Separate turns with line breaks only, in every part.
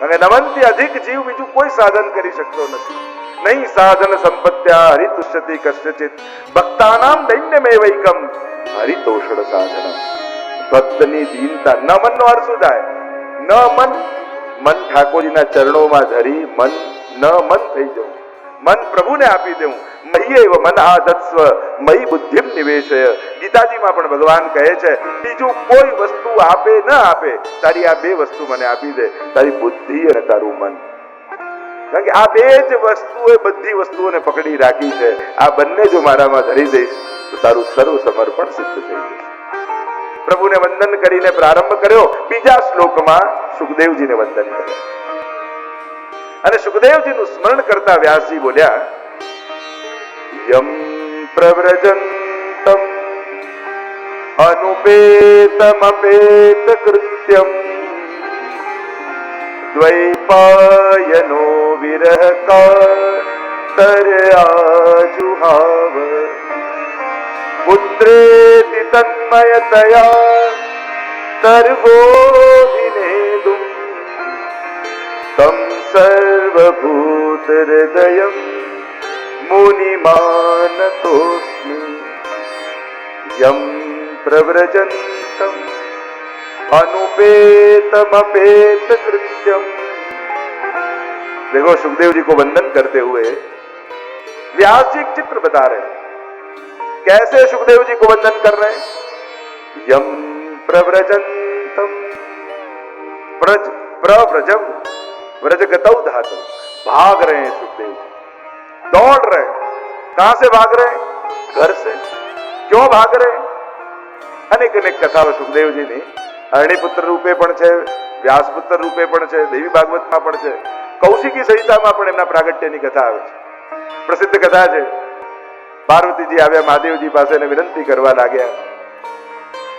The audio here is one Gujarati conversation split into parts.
અને નમનથી અધિક જીવ બીજું કોઈ સાધન કરી શકતો નથી. નહીં સાધન સંપત્ત્યા હરિતુષ્યતિ કસ્યચિત ભક્તાનામ દૈન્યમેવૈકમ હરિતોષણ સાધનમ. ભક્તની દીનતા. ન મનનો અર્થ શું થાય? ન મન ઠાકોરજીના ચરણોમાં ધરી મન થઈ જવું, મન પ્રભુને આપી દેવું. મય્યેવ મન આધત્સ્વ મયી બુદ્ધિમ નિવેશય. ગીતાજીમાં પણ ભગવાન કહે છે બીજું કોઈ વસ્તુ આપે ન આપે, તારી આ બે વસ્તુ મને આપી દે, તારી બુદ્ધિ અને તારું મન. કારણ કે આ બે જ વસ્તુએ બધી વસ્તુઓને પકડી રાખી છે. આ બંને જો મારામાં ધરી દઈશ તો તારું સર્વ સમર્પણ સિદ્ધ થઈ જશે. પ્રભુને વંદન કરીને પ્રારંભ કર્યો. બીજા શ્લોકમાં સુખદેવજીને વંદન કર્યા અને સુખદેવજીનું સ્મરણ કરતા વ્યાસજી બોલ્યા, યમ પ્રવ્રજંતમ અનુપેતમપેત કૃત્યમ દ્વૈપાયનો વિરહ કાતર્યાજુહાવ પુત્રેતિ તન્મયતયા સર્વો વિનેદું તમ સર્વભૂત હૃદયમ મુનિમાનતોસ્મિ યમ પ્રવ્રજંતમ अनुपेतमपेत कृत्यम. देखो सुखदेव जी को वंदन करते हुए व्यास जी एक चित्र बता रहे हैं. कैसे सुखदेव जी को वंदन कर रहे हैं? यम प्रव्रजंतम, प्रव्रजम व्रजगतौ धातु, भाग रहे हैं सुखदेव जी, दौड़ रहे हैं. कहां से भाग रहे हैं? घर से. क्यों भाग रहे हैं? अनेक अनेक कथाओं सुखदेव जी ने અરણીપુત્ર રૂપે પણ છે, વ્યાસપુત્ર રૂપે પણ છે, દેવી ભાગવતમાં પણ છે, કૌશિકી સંહિતામાં પણ એમના પ્રાગટ્યની કથા આવે છે. પ્રસિદ્ધ કથા છે. પાર્વતીજી આવ્યા મહાદેવજી પાસે અને વિનંતી કરવા લાગ્યા,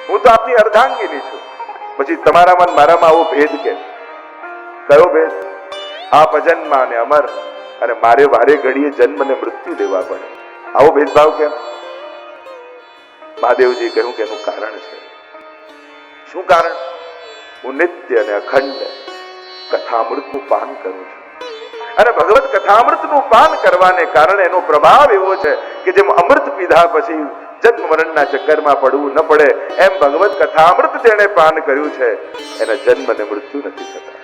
હું તો આપની અર્ધાંગીની છું, પછી તમારામાં મારામાં આવો ભેદ કેમ? કયો ભેદ? આપ અજન્મા અને અમર, અને મારે વારે ઘડીએ જન્મ અને મૃત્યુ લેવા પડે, આવો ભેદભાવ કેમ? મહાદેવજી કહ્યું કે એનું કારણ છે. શું કારણ? હું નિત્ય અને અખંડ કથામૃતનું પાન કરું છું, અને ભગવત કથામૃતનું પાન કરવાને કારણે એનો પ્રભાવ એવો છે કે જેમ અમૃત પીધા પછી જન્મ મરણના ચક્કરમાં પડવું ન પડે, એમ ભગવત કથામૃત જેણે પાન કર્યું છે એના જન્મ અને મૃત્યુ નથી થતા.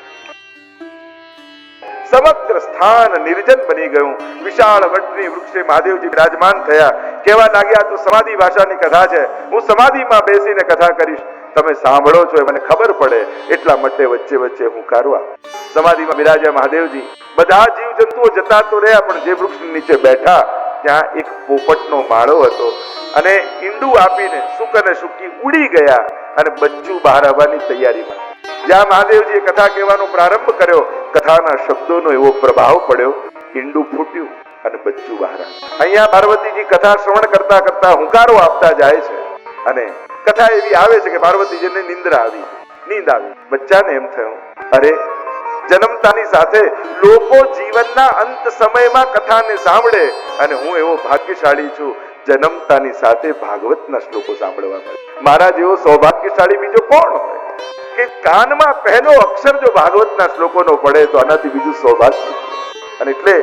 સમગ્ર સ્થાન નિર્જન બની ગયું. વિશાળ વટની વૃક્ષે મહાદેવજી બિરાજમાન થયા. કેવા લાગ્યા, તો સમાધિ ભાષાની કથા છે, હું સમાધિમાં બેસીને કથા કરીશ, તમે સાંભળો છો એ મને ખબર પડે એટલા માટે વચ્ચે વચ્ચે હું કરવા. સમાધિમાં બિરાજ્યા મહાદેવજી. બધા જીવ જંતુઓ જતા તો રહ્યા, પણ જે વૃક્ષની નીચે બેઠા ત્યાં એક પોપટનો માળો હતો, અને ઈંડું આપીને સુક અને સુકી ઉડી ગયા અને બચ્ચું બહાર આવવાની તૈયારીમાં. જ્યાં મહાદેવજીએ કથા કહેવાનો પ્રારંભ કર્યો, કથાના શબ્દોનો એવો પ્રભાવ પડ્યો, ઈંડું ફૂટ્યું અને બચ્ચું બહાર આવ્યું. અહીંયા પાર્વતીજી કથા શ્રવણ કરતા કરતા હુંકારો આપતા જાય છે, અને કથા એવી આવે છે કે પાર્વતીજીને નીંદ આવી. બચ્ચાને એમ થયું, અરે જન્મતાની સાથે લોકો જીવનના અંત સમયમાં કથાને સાંભળે, અને હું એવો ભાગ્યશાળી છું, જન્મતાની સાથે ભાગવતના શ્લોકો સાંભળવા મળે. મારા જેવો સૌભાગ્યશાળી બીજો કોણ હોય કે કાનમાં પહેલો અક્ષર જો ભાગવતના શ્લોકોનો પડે તો આનાથી બીજું સૌભાગ્ય. અને એટલે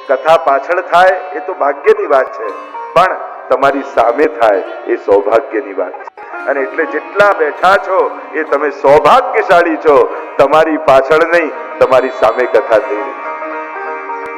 કથા પાછળ થાય એ તો ભાગ્યની વાત છે, પણ તમારી સામે થાય એ સૌભાગ્યની વાત છે. અને એટલે જેટલા બેઠા છો એ તમે સૌભાગ્યશાળી છો. તમારી પાછળ નહીં, તમારી સામે કથા થઈ રહી છે.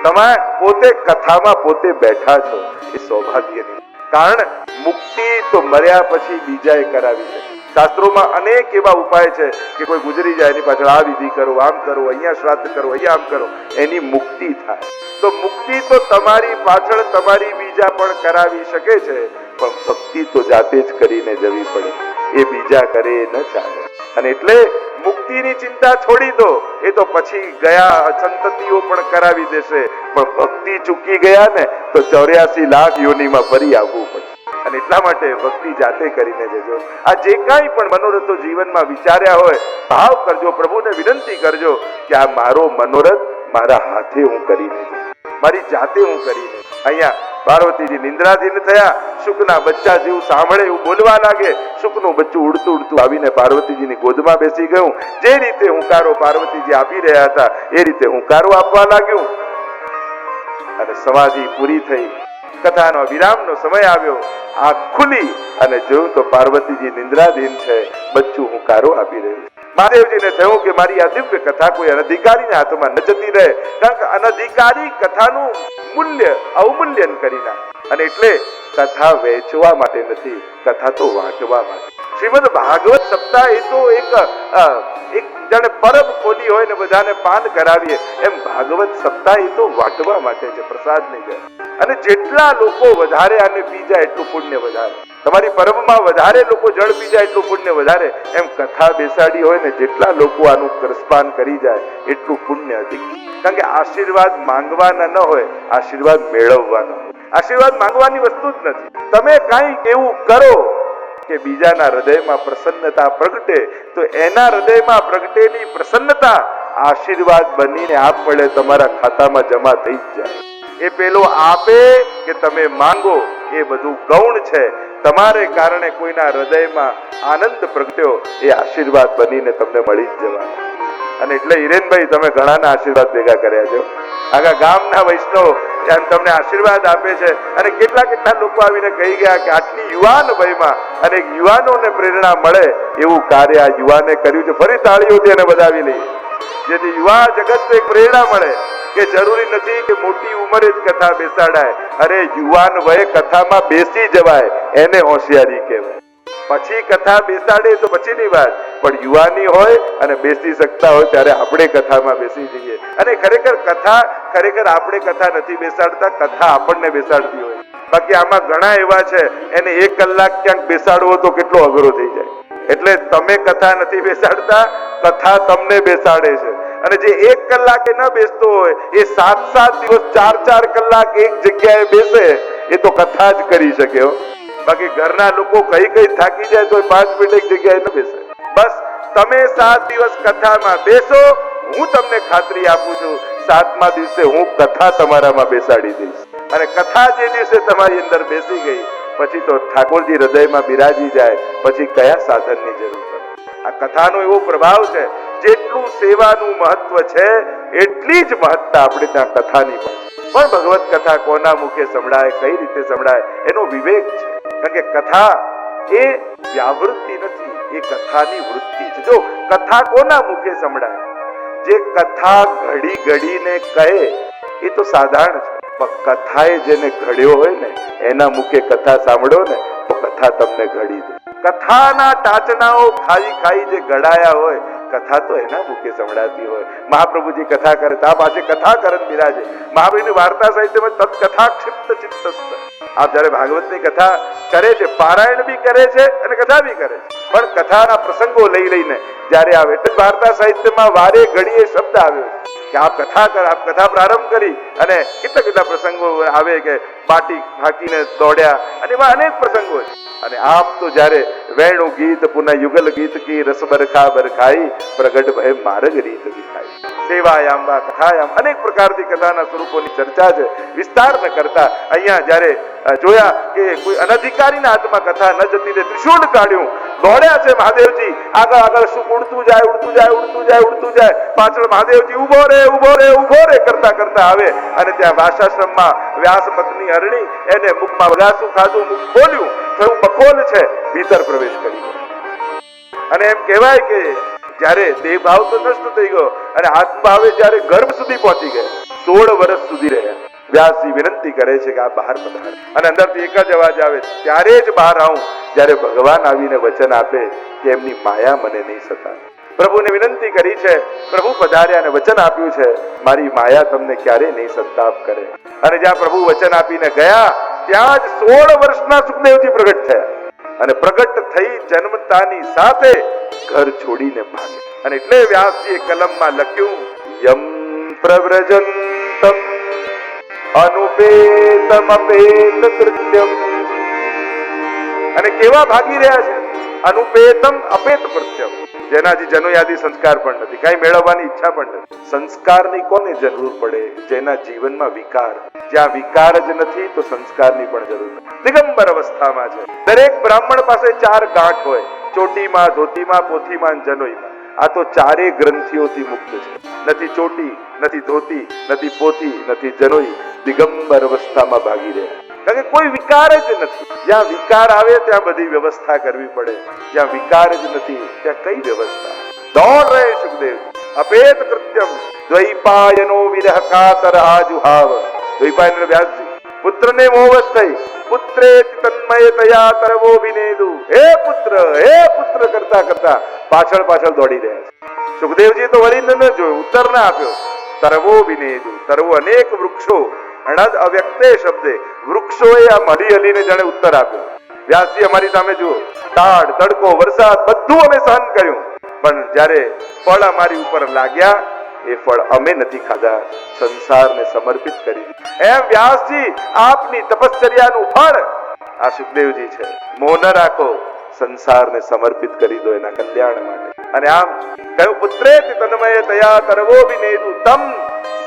તમે પોતે કથામાં પોતે બેઠા છો એ સૌભાગ્યની. કારણ મુક્તિ તો મર્યા પછી બીજાએ કરાવી છે. શાસ્ત્રોમાં અનેક એવા ઉપાય છે કે કોઈ ગુજરી જાય એની પાછળ આ વિધિ કરો, આમ કરો, અહીંયા શ્રાદ્ધ કરો, અહીંયા આમ કરો, એની મુક્તિ થાય. તો મુક્તિ તો તમારી પાછળ તમારી બીજા પણ કરાવી શકે છે, પણ ભક્તિ તો જાતે જ કરીને જવી પડે. એ બીજા કરે ન ચાલે. અને એટલે મુક્તિની ચિંતા છોડી દો, એ તો પછી ગયા સંતતિઓ પણ કરાવી દેશે, પણ ભક્તિ ચૂકી ગયા ને તો 84 લાખ યોનિમાં ફરી આવવું પડશે. અને એટલા માટે ભક્તિ જાતે કરીને જજો. આ જે કાંઈ પણ મનોરથો જીવનમાં વિચાર્યા હોય, ભાવ કરજો, પ્રભુને વિનંતી કરજો કે આ મારો મનોરથ મારા હાથે હું કરીને, મારી જાતે હું કરીને. અહીંયા પાર્વતીજી નિંદ્રાધીન થયા. શુકના બચ્ચા જેવું સાંભળે એવું બોલવા લાગે. શુકનું બચ્ચું ઉડતું ઉડતું આવીને પાર્વતીજીની ગોદમાં બેસી ગયું. જે રીતે હુંકારો પાર્વતીજી આપી રહ્યા હતા એ રીતે હુંકારો આપવા લાગ્યું. અને સમાધિ પૂરી થઈ. કથાનો વિરામનો સમય આવ્યો. આંખ ખુલી અને જોયું તો પાર્વતીજી નિંદ્રાધીન છે. બચ્ચું હુંકારો આપી રહ્યું. મહાદેવજીને થયું કે મારી આ દિવ્ય કથા કોઈ અનધિકારીના હાથમાં ન જતી રહે, કારણ કે અનધિકારી કથાનું મૂલ્ય અવમૂલ્યન કરી નાખે. અને એટલે કથા વેચવા માટે નથી, કથા તો વાંચવા માટે. શ્રીમદ ભાગવત સપ્તાહ એ તો એક જાણે પરબ ખોલી હોય ને બધાને પાન કરાવીએ એમ ભાગવત સપ્તાહ એ તો વાંટવા માટે છે, પ્રસાદ નહીં છે. અને જેટલા લોકો વધારે આને પી જાય એટલું પુણ્ય વધારે. તમારી પરબમાં વધારે લોકો જળ પી જાય એટલું પુણ્ય વધારે. એમ કથા બેસાડી હોય ને જેટલા લોકો આનું રસપાન કરી જાય એટલું પુણ્ય અધિક. કારણ કે આશીર્વાદ માંગવાના ન હોય, આશીર્વાદ મેળવવાના હોય. આશીર્વાદ માંગવાની વસ્તુ જ નથી. તમે કંઈક એવું કરો કે બીજાના હૃદયમાં પ્રસન્નતા પ્રગટે, તો એના હૃદયમાં પ્રગટેલી પ્રસન્નતા આશીર્વાદ બનીને આપમેળે તમારા ખાતામાં જમા થઈ જ જાય. એ પેલો આપે કે તમે માંગો એ બધું ગૌણ છે. તમારે કારણે કોઈના હૃદયમાં આનંદ પ્રગટ્યો એ આશીર્વાદ બનીને તમને મળી જ જવાનો. અને એટલે હિરેનભાઈ તમે ઘણાના આશીર્વાદ ભેગા કર્યા છે. આખા ગામના વૈષ્ણવ તમને આશીર્વાદ આપે છે. અને કેટલા લોકો આવીને કહી ગયા કે આટલી યુવાન વયમાં અને યુવાનોને પ્રેરણા મળે એવું કાર્ય આ યુવાને કર્યું છે. ફરી તાળીઓથી એને વધાવી લઈએ, જેથી યુવા જગતને પ્રેરણા મળે કે જરૂરી નથી કે મોટી ઉંમરે જ કથા બેસાડાય. અરે યુવાન વયે કથામાં બેસી જવાય, એને હોશિયારી કહેવાય. પછી કથા બેસાડે તો પછીની વાત, પણ યુવાની હોય અને બેસી શકતા હોય ત્યારે આપણે કથામાં બેસી જઈએ. અને ખરેખર આપણે કથા નથી બેસાડતા, કથા આપણને બેસાડતી હોય. બાકી આમાં ઘણા એવા છે એને 1 કલાક ક્યાંક બેસાડવો તો કેટલો અઘરો થઈ જાય. એટલે તમે કથા નથી બેસાડતા, કથા તમને બેસાડે છે. અને જે 1 કલાકે ન બેસતો હોય એ 7 દિવસ 4 કલાક એક જગ્યાએ બેસે એ તો કથા જ કરી શકે. બાકી ઘરના લોકો કઈ થાકી જાય તો 5 મિનિટ એક જગ્યાએ ન બેસે. બસ તમે 7 દિવસ કથામાં બેસો, હું તમને ખાતરી આપું છું 7મા દિવસે હું કથા તમારામાં બેસાડી દઈશ. અને કથા જે દિવસે તમારી અંદર બેસી ગઈ પછી તો ઠાકોરજી હૃદયમાં બિરાજી જાય, પછી કયા સાધનની જરૂર પડે. આ કથાનો એવો પ્રભાવ છે. જેટલું સેવાનું મહત્વ છે એટલી જ મહત્તા આપણે ત્યાં કથાની પણ ભગવત કથા કોના મુખે સંભળાય, કઈ રીતે સંભળાય એનો વિવેક છે. કારણ કે કથા એ વ્યાવૃત્તિ નથી, એ કથાની વૃત્તિ છે. જો કથા કોના મુખે સંભળાય, જે કથા ઘડીને કહે એ તો સાધારણ છે, પણ કથાએ જેને ઘડ્યો હોય ને એના મુખે કથા સાંભળો ને તો કથા તમને ઘડી દે. કથાના ટાચનાઓ ખાઈ જે ઘડાયા હોય કથા તો એના મુખે સંભળાતી હોય. મહાપ્રભુજી કથા કરે તા પાસે કથા કરન બિરાજે. મહાવીરની વાર્તા સાહિત્યમાં તત્કથા ક્ષિપ્ત ચિત્તસ્થ. આપ જયારે ભાગવતની કથા કરે છે, પારાયણ બી કરે છે અને કથા બી કરે છે, પણ કથાના પ્રસંગો લઈને જયારે આવે એટલે વાર્તા સાહિત્યમાં વારે ઘડીએ શબ્દ આવ્યો કે આપ કથા કર, આપ કથા પ્રારંભ કરી. અને કેટલા પ્રસંગો આવે કે બાટી ફાકીને દોડ્યા, અને એમાં અનેક પ્રસંગો છે. અને આપ તો જયારે વેણુ ગીત પુનઃ યુગલ ગીત કી રસ બરખાઈ પ્રગટ ભય માર્ગ રીત દિખાઈ. સેવાયામ વા કથાયામ અનેક પ્રકારની કથાના સ્વરૂપોની ચર્ચા છે. વિસ્તાર ન કરતા અહીંયા જયારે જોયા કે કોઈ અનધિકારીના હાથમાં કથા ન જતી રહે, ત્રિશૂળ કાઢ્યું, દોડ્યા છે મહાદેવજી. આગળ શું ઉડતું જાય. પાછળ મહાદેવજી ઉભો રે કરતા આવે. અને ત્યાં વાસાશ્રમમાં વ્યાસ પત્ની હરણી એને મુખમાં વગાસું ખાધું, મુખ ખોલ્યું, થયું બખોલ છે, ભીતર પ્રવેશ કરી. અને એમ કહેવાય કે જ્યારે દેહ ભાવ તો નષ્ટ થઈ ગયો અને આત્માવે જ્યારે ગર્ભ સુધી પહોંચી ગયા, 16 વર્ષ સુધી રહ્યા. વ્યાસજી વિનંતી કરે છે કે આ બહાર પધાર. અને અંદરથી એક જ અવાજ આવે, ત્યારે જ બહાર આવું જ્યારે ભગવાન આવીને વચન આપે કે એમની માયા મને નહીં સતાવે. પ્રભુને વિનંતી કરી છે, પ્રભુ પધાર્યા અને વચન આપ્યું છે મારી માયા તમને ક્યારે નહીં સંતાપ કરે. અને જ્યાં પ્રભુ વચન આપીને ગયા ત્યાં જ 16 વર્ષના સુખદેવજી પ્રગટ થયા. અને પ્રગટ થઈ જન્મતાની સાથે ઘર છોડીને ભાગે. અને એટલે વ્યાસજીએ કલમમાં લખ્યું, યમ પ્રવ્રજંતમ અનુપેતમ અપેત કૃત્યમ. અને કેવા ભાગી રહ્યા છે, અનુપેતમ અપેત કૃત્યમ, જેનાથી જનોયાદી સંસ્કાર પણ નથી, કઈ મેળવવાની ઈચ્છા પણ નથી. સંસ્કારની કોને જરૂર પડે? જેના જીવનમાં વિકાર, જ્યાં વિકાર જ નથી તો સંસ્કારની પણ જરૂર નથી. દિગંબર અવસ્થામાં છે. દરેક બ્રાહ્મણ પાસે 4 ગાંઠ હોય, ચોટીમાં, ધોતીમાં, પોથીમાં, જનોઈમાં. આ તો 4 ગ્રંથિઓથી મુક્ત છે. નથી ચોટી, નથી ધોતી, નથી પોથી, નથી જનોઈ, દિગંબર અવસ્થામાં ભાગી રહ્યા. કારણ કે કોઈ વિકાર જ નથી. જ્યાં વિકાર આવે ત્યાં બધી વ્યવસ્થા કરવી પડે, જ્યાં વિકાર જ નથી ત્યાં કઈ વ્યવસ્થા? દોડ રહે સુખદેવ. અપેત કૃત્યમ દ્વૈપાયનો વિરહ કાતર આજુહાવ. દ્વૈપાયન વ્યાસજી પુત્રને મોહવશ થઈ પુત્રેતિ તન્મયતયા તરવો વિનેદુ, હે પુત્ર કરતા કરતા પાછળ પાછળ દોડી રહ્યા છે. સુખદેવજી તો વળીને ન જોયું, ઉત્તર ના આપ્યો. તરવો વિનેદુ, તરવો અનેક વૃક્ષો, અણદ અવ્યક્તે શબ્દે વૃક્ષોએ આ હલી હલીને જાણે ઉત્તર આપ્યો. વ્યાસજી અમારી સામે જુઓ, ટાઢ, તડકો, વરસાદ બધું અમે સહન કર્યું, પણ જ્યારે ફળ અમારી ઉપર લાગ્યા એ ફળ અમે નથી ખાધા, સંસારને સમર્પિત કરી દીધું. એમ વ્યાસજી આપની તપશ્ચર્યાનું ફળ આ સુખદેવજી છે. મોહ ન રાખો, સંસારને સમર્પિત કરી દો એના કલ્યાણ માટે. અને આમ કહ્યું, પુત્રેતિ તન્મય તયા તરવો વિનેદુ તમ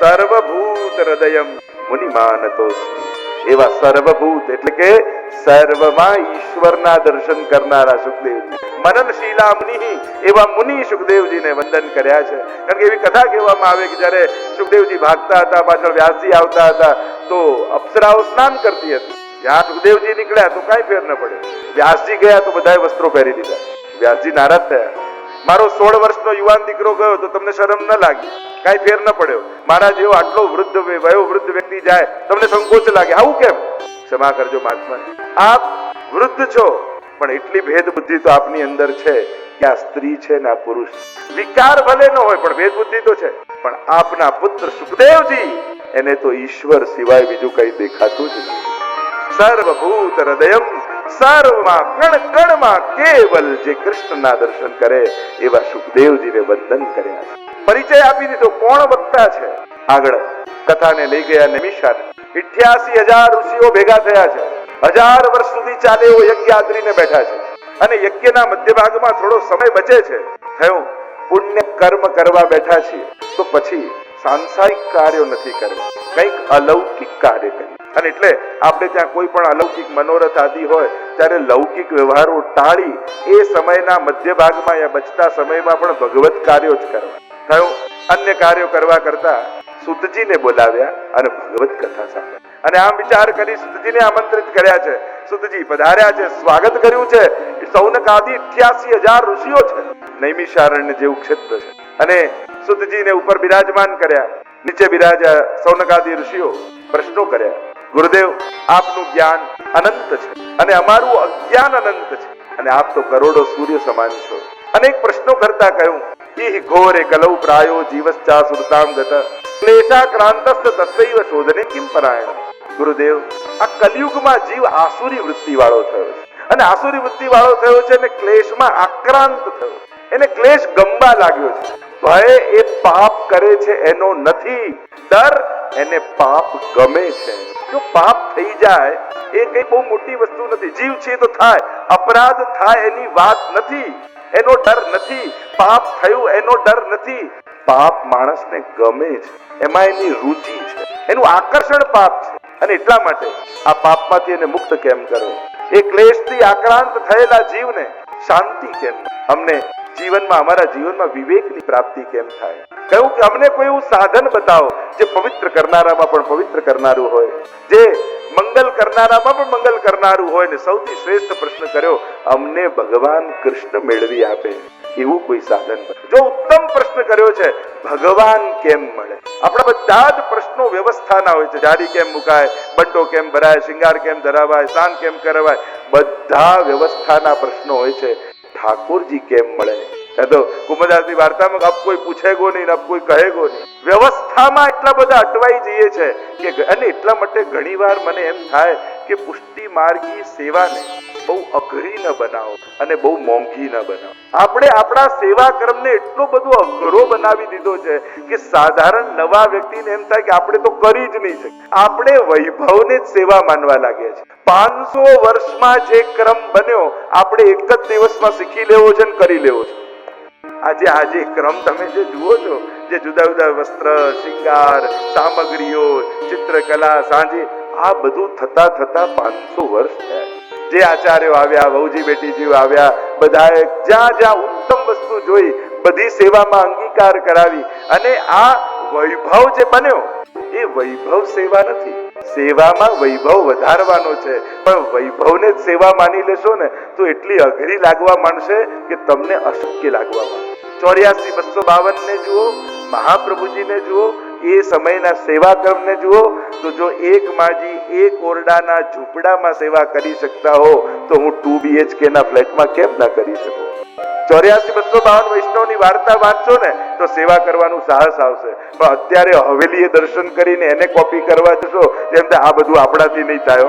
સર્વભૂત હૃદયમ મુનિમાનતોસ્મિ. એવા સર્વભૂત એટલે કે સર્વમાં ઈશ્વરના દર્શન કરનારા સુખદેવજી, મનનશીલા મુનિ, એવા મુનિ સુખદેવજીને વંદન કર્યા છે. કારણ કે એવી કથા કહેવામાં આવે કે જ્યારે સુખદેવજી ભાગતા હતા, પાછળ વ્યાસજી આવતા હતા તો અપ્સરાઓ સ્નાન કરતી હતી. જ્યાં સુખદેવજી નીકળ્યા તો કઈ ફેર ન પડે, વ્યાસજી ગયા તો બધાએ વસ્ત્રો પહેરી દીધા. વ્યાસજી નારાજ થયા. મારો 16 વર્ષનો યુવાન દીકરો ગયો તો તમને શરમ ન લાગી? કઈ ફેર ન પડ્યો. મારા જેવો આટલો વૃદ્ધ વ્યક્તિ જાય તમને સંકોચ લાગે, આવું કેમ? ક્ષમા કરજો મહાત્મા, આપ વૃદ્ધ છો પણ એટલી ભેદ બુદ્ધિ તો આપની અંદર છે કે આ સ્ત્રી છે ને આ પુરુષ. વિકાર ભલે ન હોય પણ ભેદ બુદ્ધિ તો છે. પણ આપના પુત્ર સુખદેવજી, એને તો ઈશ્વર સિવાય બીજું કઈ દેખાતું જ નથી. સર્વભૂત હૃદયમ, સર્વમાં કણ કણમાં કેવલ જે કૃષ્ણના દર્શન કરે એવા સુખદેવજીને વંદન કર્યા છે. પરિચય આપી દીધો, કોણ વક્તા છે. આગળ કથાને લઈ ગયા નિમિષાને. 88,000 ઋષિઓ ભેગા થયા છે. 1000 વર્ષ સુધી ચાલે એવો યજ્ઞ આદરીને બેઠા છે. અને યજ્ઞના મધ્ય ભાગમાં થોડો સમય બચે છે. થયું પુણ્ય કર્મ કરવા બેઠા છીએ તો પછી સાંસારિક કાર્યો નથી કરવા, કંઈક અલૌકિક કાર્ય કરીએ. અને એટલે આપણે ત્યાં કોઈ પણ અલૌકિક મનોરથ આદિ હોય ત્યારે લૌકિક વ્યવહારો ટાળી એ સમયના મધ્ય ભાગમાં યા બચતા સમયમાં પણ ભગવત કાર્યો જ કરવા. થયું અન્ય કાર્યો કરવા કરતા સુતજીને બોલાવ્યા અને ભગવત કથા સાંભળી. અને આમ વિચાર કરી સુતજીને આમંત્રિત કર્યા છે. સુતજી પધાર્યા છે, સ્વાગત કર્યું છે. સૌનક આદિ 88,000 ઋષિઓ છે. નૈમિષારણ્ય જેવું ક્ષેત્ર છે. અને સુતજીને ઉપર બિરાજમાન કર્યા. નીચે બિરાજ્યા સૌનકાદી ઋષિઓ. પ્રશ્નો કર્યા. ગુરુદેવ, આપનું જ્ઞાન અનંત છે અને અમારું અજ્ઞાન અનંત છે, અને આપ તો કરોડો સૂર્ય સમાન છો. અનેક પ્રશ્નો કરતા કહ્યું, ઇહ ઘોરે કલૌ પ્રાયો જીવશ્ચા સુરતામ ગત ક્લેશાક્રાંતસ્ત તસ્યૈવ શોધને કિમ પરાયણ. ગુરુદેવ, આ કલિયુગમાં જીવ આસુરી વૃત્તિ વાળો થયો છે. અને આસુરી વૃત્તિ વાળો થયો છે અને ક્લેશમાં આક્રાંત થયો. એને ક્લેશ ગમવા લાગ્યો છે. ભય એ પાપ કરે છે એનો નથી, ડર એને પાપ ગમે છે. જો પાપ થઈ જાય એ કઈ બહુ મોટી વસ્તુ નથી. જીવ છે તો થાય, અપરાધ થાય એની વાત નથી, એનો ડર નથી. પાપ થયું એનો ડર નથી. પાપ માણસને ગમે છે, એમાં એની રુચિ છે, એનું આકર્ષણ પાપ છે. અને એટલા માટે આ પાપમાંથી એને મુક્ત કેમ કરો? એ ક્લેશથી આક્રાંત થયેલા જીવને શાંતિ કેમ? અમને જીવનમાં, અમારા જીવનમાં વિવેકની પ્રાપ્તિ કેમ થાય? કહ્યું કે અમને કોઈ એવું સાધન બતાવો જે પવિત્ર કરનારામાં પણ પવિત્ર કરનારું હોય, જે મંગલ કરનારામાં પણ મંગલ કરનારું હોય. ને સૌથી શ્રેષ્ઠ પ્રશ્ન કર્યો, અમને ભગવાન કૃષ્ણ મેળવી આપે એવું કોઈ સાધન. જો ઉત્તમ પ્રશ્ન કર્યો છે, ભગવાન કેમ મળે? આપણા બધા જ પ્રશ્નો વ્યવસ્થાના હોય છે. જાડી કેમ મુકાય, બંટો કેમ ભરાય, શિંગાર કેમ ધરાવાય, સ્નાન કેમ કરવાય, બધા વ્યવસ્થાના પ્રશ્નો હોય છે. ઠાકોરજી કેમ મળે? તો કુમદાસની વાર્તામાં અબ કોઈ પૂછેગો નહીં, અબ કોઈ કહેગો નહીં. વ્યવસ્થામાં એટલા બધા અટવાઈ જઈએ છે કે, અને એટલા માટે ઘણીવાર મને એમ થાય કે પુષ્ટિ માર્ગી સેવાને બહુ અઘરી ન બનાવો અને બહુ મોંઘી ન બનાવો. આપણે આપણા સેવા કર્મને એટલો બધો અઘરો બનાવી દીધો છે કે સાધારણ નવા વ્યક્તિને એમ થાય કે આપણે તો કરી જ નહીં શકીએ. આપણે વૈભવને જ સેવા માનવા લાગ્યા છે. 500 વર્ષમાં જે ક્રમ બન્યો આપણે એક જ દિવસમાં શીખી લેવો છે ને કરી લેવો છે. આજે ક્રમ તમે જે જુઓ છો, જે જુદા જુદા વસ્ત્ર, શિંગાર, સામગ્રીઓ, ચિત્રકલા, સાંજે આ બધું થતા 500 વર્ષ થયા. જે આચાર્યો આવ્યા, વહુજી બેટીજી આવ્યા, બધાએ જ્યાં જ્યાં ઉત્તમ વસ્તુ જોઈ બધી સેવામાં અંગીકાર કરાવી અને આ વૈભવ જે બન્યો એ વૈભવ સેવા નથી. સેવામાં વૈભવ વધારવાનો છે, પણ વૈભવને જ સેવા માની લેશો ને તો એટલી અઘરી લાગવા માંડશે કે તમને અશક્ય લાગવા માંડશે. 84-252 ને જુઓ, મહાપ્રભુજીને જુઓ, એ સમયના સેવા ક્રમને જુઓ તો જો એક માજી એક ઓરડાના ઝૂંપડામાં સેવા કરી શકતા હો તો હું 2 BHK ના ફ્લેટમાં કેમ ના કરી શકું? 84-252 વૈષ્ણવની વાર્તા વાંચો ને તો સેવા કરવાનું સાહસ આવશે. પણ અત્યારે હવેલીએ દર્શન કરીને એને કોપી કરવા જશો જેમ કે આ બધું આપણાથી નહીં થાય.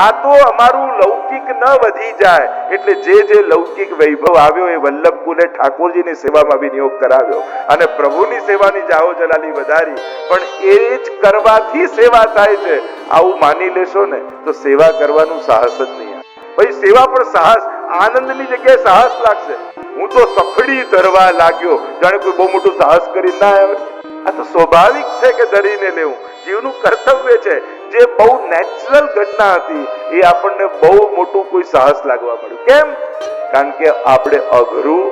આ તો અમારું લૌકિક ન વધી જાય એટલે જે લૌકિક વૈભવ આવ્યો એ વલ્લભકુલે ઠાકોરજીની સેવામાં વિનિયોગ કરાવ્યો અને પ્રભુની સેવાની જાહો જલાલી વધારી. પણ એ જ કરવાથી સેવા થાય છે આવું માની લેશો ને તો સેવા કરવાનું સાહસ જ નહીં. ભાઈ સેવા પણ સાહસ, આનંદની જગ્યાએ સાહસ લાગશે. હું તો સફળી ધરવા લાગ્યો, જાણે કોઈ બહુ મોટું સાહસ કરી ના આવે. આ તો સ્વાભાવિક છે કે ધરીને લેવું, જીવનું કર્તવ્ય છે. જે બહુ નેચરલ ઘટના હતી એ આપણને બહુ મોટું કોઈ સાહસ લાગવા મળ્યું. કેમ? કારણ કે આપણે અઘરું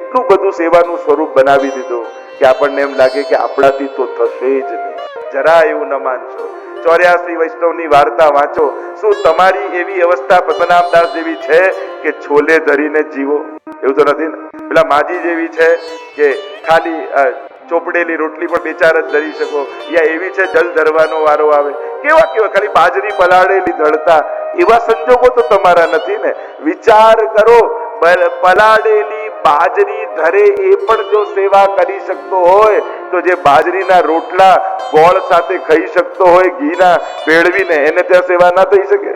એટલું બધું સેવાનું સ્વરૂપ બનાવી દીધું કે આપણને એમ લાગે કે આપણાથી તો થશે જ નહીં. જરા એવું ન માનશો. 84 વૈષ્ણવની વાર્તા વાંચો. શું તમારી એવી અવસ્થા પદ્મનાભદાસ જેવી છે કે છોલે ધરીને જીવો? એવું તો નથી ને. પેલા માજી જેવી છે કે ખાલી ચોપડેલી રોટલી પણ 2-4 જ ધરી શકો, યા એવી છે જલ ધરવાનો વારો આવે? કેવા ખાલી બાજરી પલાળેલી ધરતા? એવા સંજોગો તો તમારા નથી ને. વિચાર કરો, પલાળેલી બાજરી ધરે એ પણ જો સેવા કરી શકતો હોય તો જે બાજરીના રોટલા ગોળ સાથે ખાઈ શકતો હોય ઘીના ભેળવીને, એને ત્યાં સેવા ના થઈ શકે?